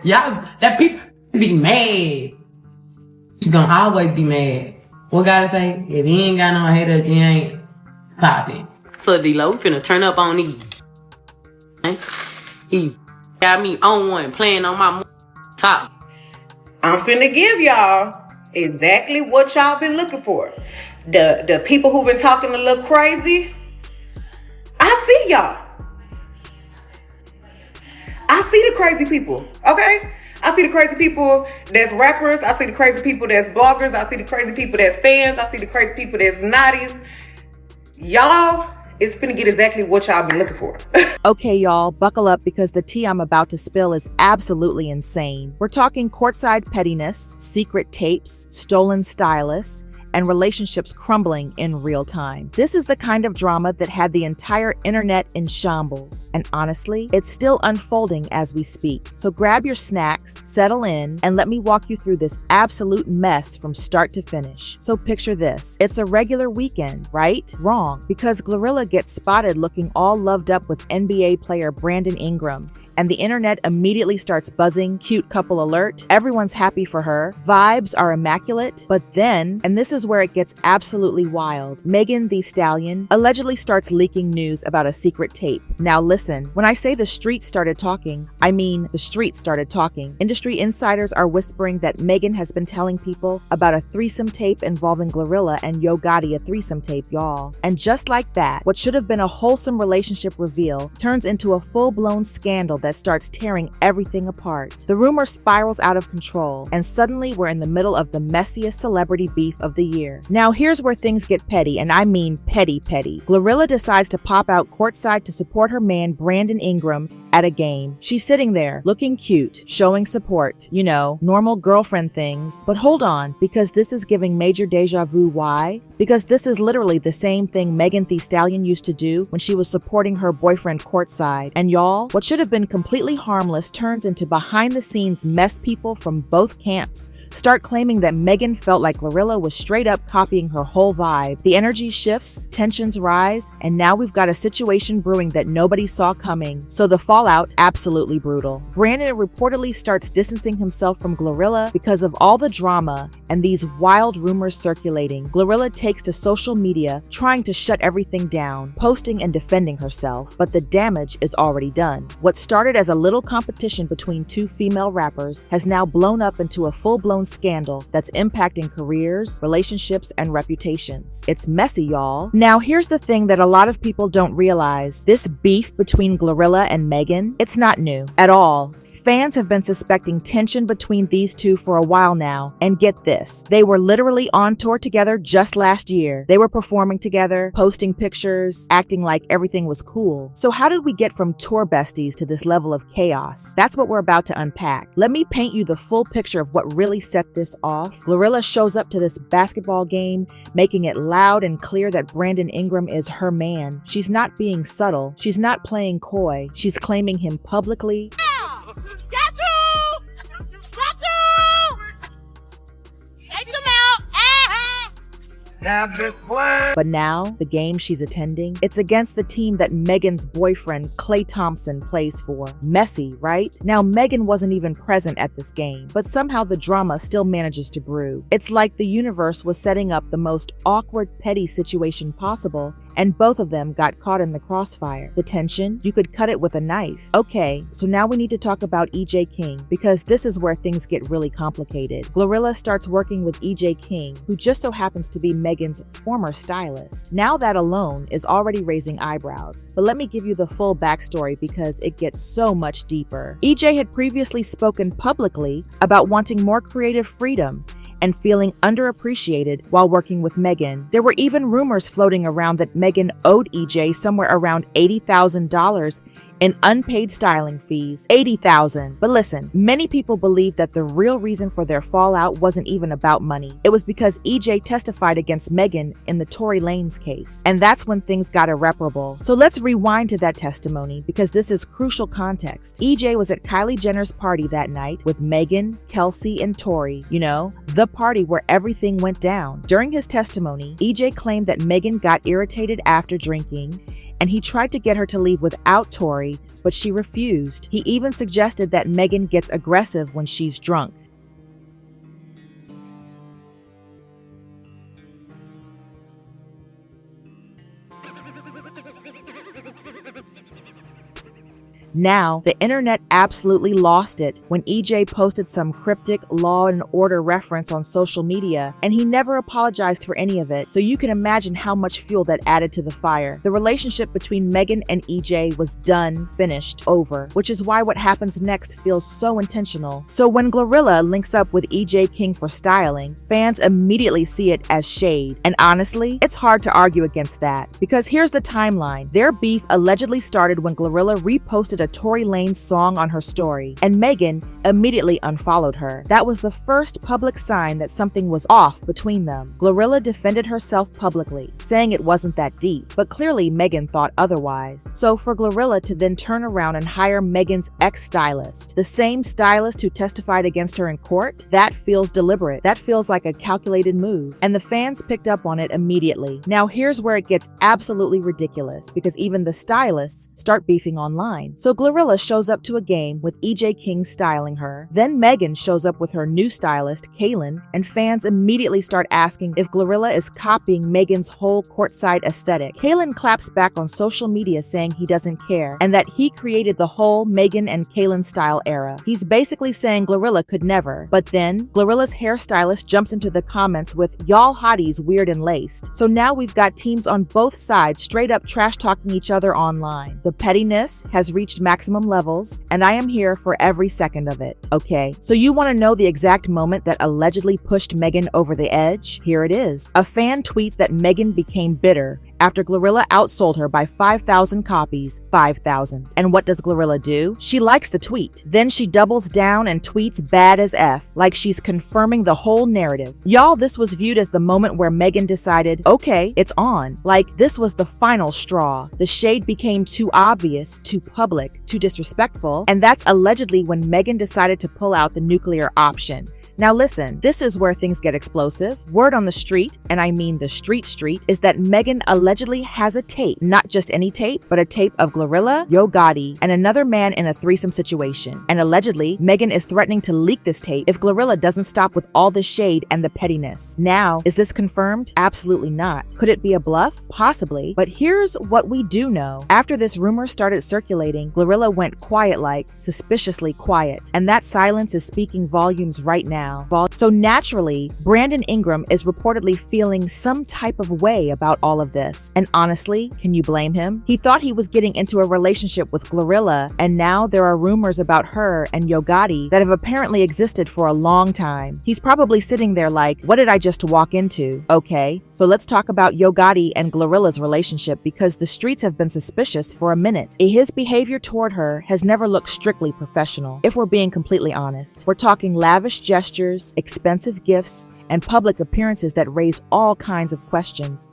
Y'all, that people be mad. She gonna always be mad. What gotta say? If you ain't got no haters, you ain't popping. So D-Lo, we finna turn up on these. He got me on one, playing on my top. I'm finna give y'all exactly what y'all been looking for. The people who been talking a little crazy, I see y'all. I see the crazy people, okay? I see the crazy people that's rappers. I see the crazy people that's bloggers. I see the crazy people that's fans. I see the crazy people that's naughties. Y'all, it's finna get exactly what y'all been looking for. Okay, y'all, buckle up because the tea I'm about to spill is absolutely insane. We're talking courtside pettiness, secret tapes, stolen stylists, and relationships crumbling in real time. This is the kind of drama that had the entire internet in shambles. And honestly, it's still unfolding as we speak. So grab your snacks, settle in, and let me walk you through this absolute mess from start to finish. So picture this. It's a regular weekend, right? Wrong, because Glorilla gets spotted looking all loved up with NBA player Brandon Ingram. And the internet immediately starts buzzing, cute couple alert, everyone's happy for her, vibes are immaculate, but then, and this is where it gets absolutely wild, Megan Thee Stallion allegedly starts leaking news about a secret tape. Now listen, when I say the streets started talking, I mean the streets started talking. Industry insiders are whispering that Megan has been telling people about a threesome tape involving Glorilla and Yo Gotti, a threesome tape, y'all. And just like that, what should have been a wholesome relationship reveal turns into a full-blown scandal that starts tearing everything apart. The rumor spirals out of control, and suddenly we're in the middle of the messiest celebrity beef of the year. Now here's where things get petty, and I mean petty. Glorilla decides to pop out courtside to support her man Brandon Ingram at a game. She's sitting there, looking cute, showing support, you know, normal girlfriend things. But hold on, because this is giving major deja vu. Why? Because this is literally the same thing Megan Thee Stallion used to do when she was supporting her boyfriend courtside. And y'all, what should have been completely harmless turns into behind-the-scenes mess. People from both camps start claiming that Megan felt like Glorilla was straight up copying her whole vibe. The energy shifts, tensions rise, and now we've got a situation brewing that nobody saw coming. So the fallout, absolutely brutal. Brandon reportedly starts distancing himself from Glorilla because of all the drama and these wild rumors circulating. Glorilla takes to social media, trying to shut everything down, posting and defending herself, but the damage is already done. What started as a little competition between two female rappers has now blown up into a full-blown scandal that's impacting careers, relationships, and reputations. It's messy, y'all. Now, here's the thing that a lot of people don't realize. This beef between Glorilla and Megan, it's not new at all. Fans have been suspecting tension between these two for a while now, and get this, they were literally on tour together just last year. They were performing together, posting pictures, acting like everything was cool. So how did we get from tour besties to this level of chaos? That's what we're about to unpack. Let me paint you the full picture of what really set this off. Glorilla shows up to this basketball game, making it loud and clear that Brandon Ingram is her man. She's not being subtle. She's not playing coy. She's claiming him publicly. Got you! Got you! Take them out! But now, the game she's attending, it's against the team that Megan's boyfriend, Klay Thompson, plays for. Messy, right? Now, Megan wasn't even present at this game, but somehow the drama still manages to brew. It's like the universe was setting up the most awkward, petty situation possible, and both of them got caught in the crossfire. The tension, you could cut it with a knife. Okay, so now we need to talk about EJ King, because this is where things get really complicated. Glorilla starts working with EJ King, who just so happens to be Megan's former stylist. Now that alone is already raising eyebrows, but let me give you the full backstory because it gets so much deeper. EJ had previously spoken publicly about wanting more creative freedom and feeling underappreciated while working with Megan. There were even rumors floating around that Megan owed EJ somewhere around $80,000 in unpaid styling fees. $80,000. But listen, many people believe that the real reason for their fallout wasn't even about money. It was because EJ testified against Megan in the Tory Lanez case. And that's when things got irreparable. So let's rewind to that testimony because this is crucial context. EJ was at Kylie Jenner's party that night with Megan, Kelsey, and Tory. You know, the party where everything went down. During his testimony, EJ claimed that Megan got irritated after drinking, and he tried to get her to leave without Tori, but she refused. He even suggested that Megan gets aggressive when she's drunk. Now, the internet absolutely lost it when EJ posted some cryptic Law and Order reference on social media, and he never apologized for any of it, so you can imagine how much fuel that added to the fire. The relationship between Megan and EJ was done, finished, over, which is why what happens next feels so intentional. So when Glorilla links up with EJ King for styling, fans immediately see it as shade, and honestly, it's hard to argue against that, because here's the timeline. Their beef allegedly started when Glorilla reposted a Tory Lanez song on her story, and Megan immediately unfollowed her. That was the first public sign that something was off between them. Glorilla defended herself publicly, saying it wasn't that deep, but clearly Megan thought otherwise. So for Glorilla to then turn around and hire Megan's ex-stylist, the same stylist who testified against her in court, that feels deliberate. That feels like a calculated move, and the fans picked up on it immediately. Now here's where it gets absolutely ridiculous, because even the stylists start beefing online. So Glorilla shows up to a game with EJ King styling her. Then Megan shows up with her new stylist, Kaylin, and fans immediately start asking if Glorilla is copying Megan's whole courtside aesthetic. Kaylin claps back on social media saying he doesn't care, and that he created the whole Megan and Kaylin style era. He's basically saying Glorilla could never. But then, Glorilla's hairstylist jumps into the comments with "Y'all hotties weird and laced." So now we've got teams on both sides straight up trash talking each other online. The pettiness has reached maximum levels, and I am here for every second of it. Okay, so you want to know the exact moment that allegedly pushed Megan over the edge? Here it is. A fan tweets that Megan became bitter after Glorilla outsold her by 5,000 copies, 5,000. And what does Glorilla do? She likes the tweet. Then she doubles down and tweets bad as F, like she's confirming the whole narrative. Y'all, this was viewed as the moment where Megan decided, okay, it's on. Like, this was the final straw. The shade became too obvious, too public, too disrespectful, and that's allegedly when Megan decided to pull out the nuclear option. Now listen, this is where things get explosive. Word on the street, and I mean the street, is that Megan allegedly has a tape, not just any tape, but a tape of Glorilla, Yo Gotti, and another man in a threesome situation. And allegedly, Megan is threatening to leak this tape if Glorilla doesn't stop with all the shade and the pettiness. Now, is this confirmed? Absolutely not. Could it be a bluff? Possibly. But here's what we do know. After this rumor started circulating, Glorilla went quiet, like suspiciously quiet. And that silence is speaking volumes right now. So naturally, Brandon Ingram is reportedly feeling some type of way about all of this. And honestly, can you blame him? He thought he was getting into a relationship with Glorilla, and now there are rumors about her and Yo Gotti that have apparently existed for a long time. He's probably sitting there like, what did I just walk into? Okay, so let's talk about Yo Gotti and Glorilla's relationship, because the streets have been suspicious for a minute. His behavior toward her has never looked strictly professional, if we're being completely honest. We're talking lavish gestures, expensive gifts, and public appearances that raised all kinds of questions.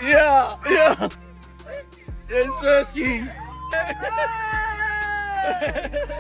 Yeah. Yes, Sirski.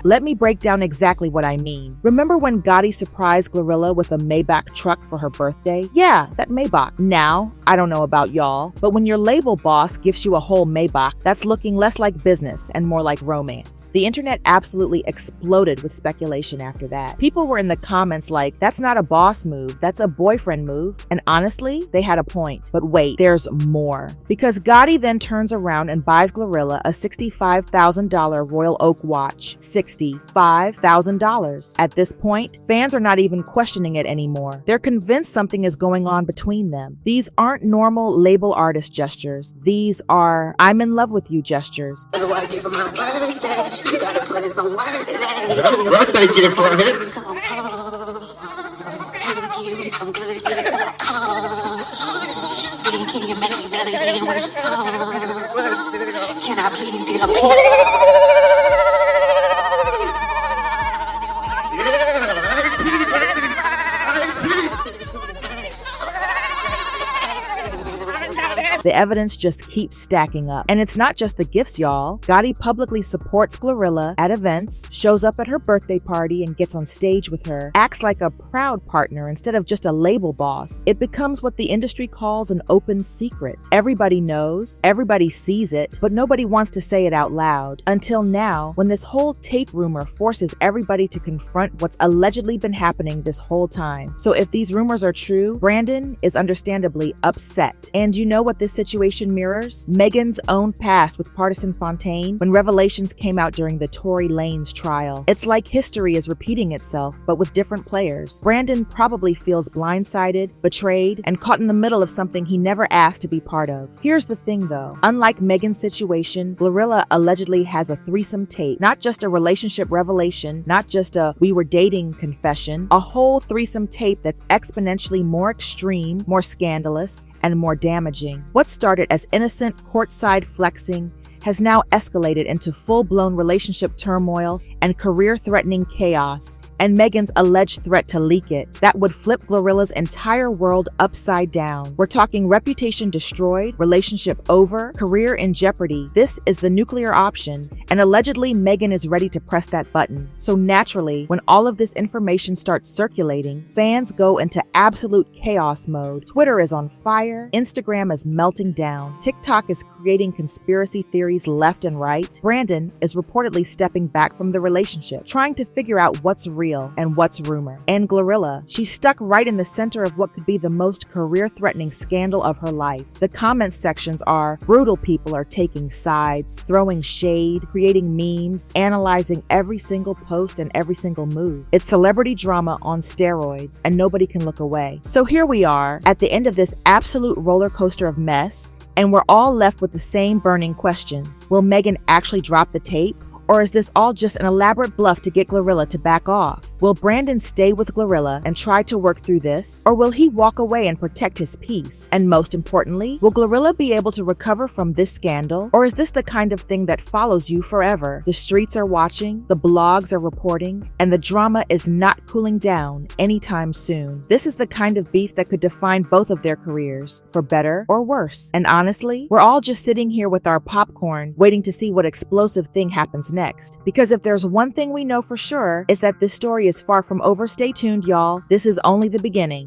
Let me break down exactly what I mean. Remember when Gotti surprised Glorilla with a Maybach truck for her birthday? Yeah, that Maybach. Now, I don't know about y'all, but when your label boss gives you a whole Maybach, that's looking less like business and more like romance. The internet absolutely exploded with speculation after that. People were in the comments like, that's not a boss move, that's a boyfriend move. And honestly, they had a point. But wait, there's more. Because Gotti then turns around and buys Glorilla a $65,000 Royal Oak watch. $65,000. At this point, fans are not even questioning it anymore. They're convinced something is going on between them. These aren't normal label artist gestures. These are I'm in love with you gestures. Birthday gift for him. Can I please get a The evidence just keeps stacking up. And it's not just the gifts, y'all. Gotti publicly supports Glorilla at events, shows up at her birthday party and gets on stage with her, acts like a proud partner instead of just a label boss. It becomes what the industry calls an open secret. Everybody knows, everybody sees it, but nobody wants to say it out loud. Until now, when this whole tape rumor forces everybody to confront what's allegedly been happening this whole time. So if these rumors are true, Brandon is understandably upset. And you know what this situation mirrors? Megan's own past with Partisan Fontaine when revelations came out during the Tory Lanez trial. It's like history is repeating itself, but with different players. Brandon probably feels blindsided, betrayed, and caught in the middle of something he never asked to be part of. Here's the thing though. Unlike Megan's situation, Glorilla allegedly has a threesome tape. Not just a relationship revelation, not just a we were dating confession, a whole threesome tape that's exponentially more extreme, more scandalous, and more damaging. What started as innocent courtside flexing has now escalated into full-blown relationship turmoil and career-threatening chaos, and Megan's alleged threat to leak it. That would flip Glorilla's entire world upside down. We're talking reputation destroyed, relationship over, career in jeopardy. This is the nuclear option, and allegedly Megan is ready to press that button. So naturally, when all of this information starts circulating, fans go into absolute chaos mode. Twitter is on fire, Instagram is melting down, TikTok is creating conspiracy theories left and right. Brandon is reportedly stepping back from the relationship, trying to figure out what's real and what's rumor. And Glorilla, she's stuck right in the center of what could be the most career-threatening scandal of her life. The comment sections are brutal. People are taking sides, throwing shade, creating memes, analyzing every single post and every single move. It's celebrity drama on steroids, and nobody can look away. So here we are, at the end of this absolute roller coaster of mess, and we're all left with the same burning questions. Will Megan actually drop the tape? Or is this all just an elaborate bluff to get Glorilla to back off? Will Brandon stay with Glorilla and try to work through this? Or will he walk away and protect his peace? And most importantly, will Glorilla be able to recover from this scandal? Or is this the kind of thing that follows you forever? The streets are watching, the blogs are reporting, and the drama is not cooling down anytime soon. This is the kind of beef that could define both of their careers, for better or worse. And honestly, we're all just sitting here with our popcorn, waiting to see what explosive thing happens next. Because if there's one thing we know for sure, is that this story is far from over. Stay tuned, y'all. This is only the beginning.